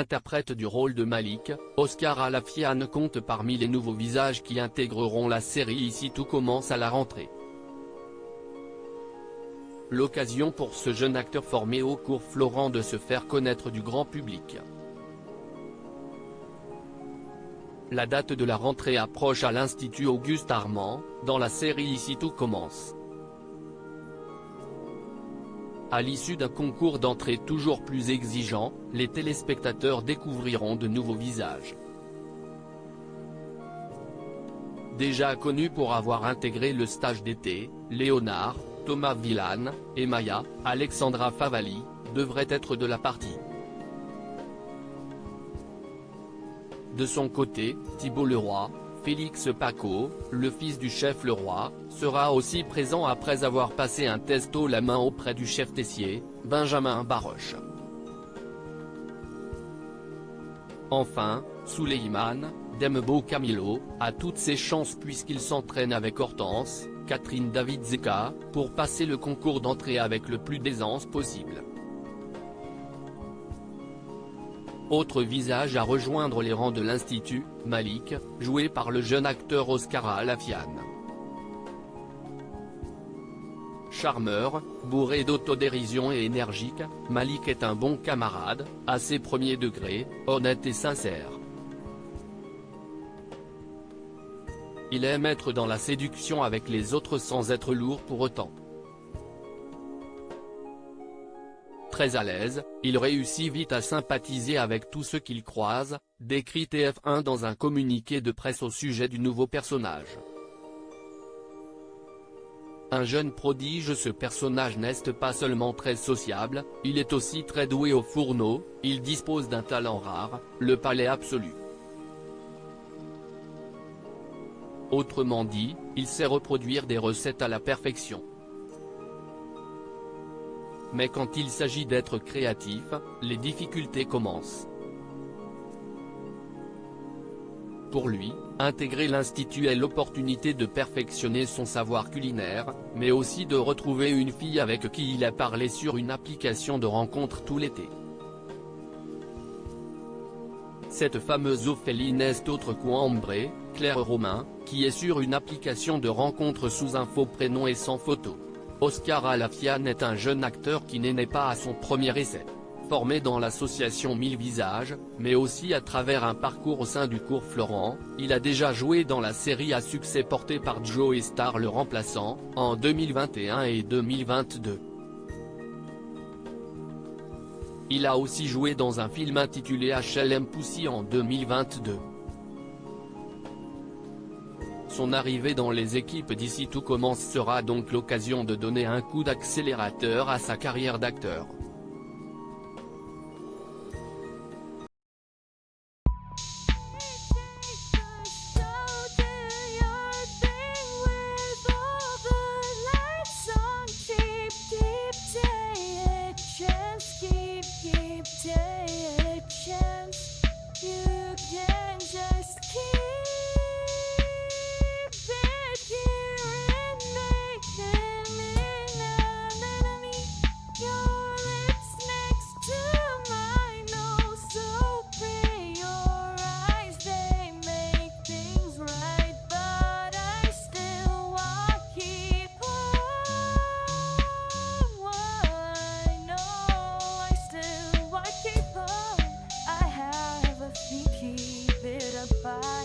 interprète du rôle de Malik, Oscar Alafian compte parmi les nouveaux visages qui intégreront la série Ici tout commence à la rentrée. L'occasion pour ce jeune acteur formé au cours Florent de se faire connaître du grand public. La date de la rentrée approche à l'Institut Auguste Armand, dans la série Ici tout commence. À l'issue d'un concours d'entrée toujours plus exigeant, les téléspectateurs découvriront de nouveaux visages. Déjà connus pour avoir intégré le stage d'été, Léonard, Thomas Villane, et Maya, Alexandra Favalli, devraient être de la partie. De son côté, Thibault Leroy, Félix Paco, le fils du chef Leroy, sera aussi présent après avoir passé un test haut la main auprès du chef Tessier, Benjamin Baroche. Enfin, Souleymane Dembo Camilo a toutes ses chances puisqu'il s'entraîne avec Hortense, Catherine David Zeka, pour passer le concours d'entrée avec le plus d'aisance possible. Autre visage à rejoindre les rangs de l'Institut, Malik, joué par le jeune acteur Oscar Alafian. Charmeur, bourré d'autodérision et énergique, Malik est un bon camarade, assez premier degré, honnête et sincère. Il aime être dans la séduction avec les autres sans être lourd pour autant. Très à l'aise, il réussit vite à sympathiser avec tous ceux qu'il croise, décrit TF1 dans un communiqué de presse au sujet du nouveau personnage. Un jeune prodige, ce personnage n'est pas seulement très sociable, il est aussi très doué au fourneau, il dispose d'un talent rare, le palais absolu. Autrement dit, il sait reproduire des recettes à la perfection. Mais quand il s'agit d'être créatif, les difficultés commencent. Pour lui, intégrer l'Institut est l'opportunité de perfectionner son savoir culinaire, mais aussi de retrouver une fille avec qui il a parlé sur une application de rencontre tout l'été. Cette fameuse Ophélie n'est autre qu'Ambré, Claire Romain, qui est sur une application de rencontre sous un faux prénom et sans photo. Oscar Alafian est un jeune acteur qui n'est né pas à son premier essai. Formé dans l'association 1000 visages, mais aussi à travers un parcours au sein du cours Florent, il a déjà joué dans la série à succès portée par Joe Star Le Remplaçant, en 2021 et 2022. Il a aussi joué dans un film intitulé HLM Pussy en 2022. Son arrivée dans les équipes d'Ici tout commence sera donc l'occasion de donner un coup d'accélérateur à sa carrière d'acteur. Keep it up.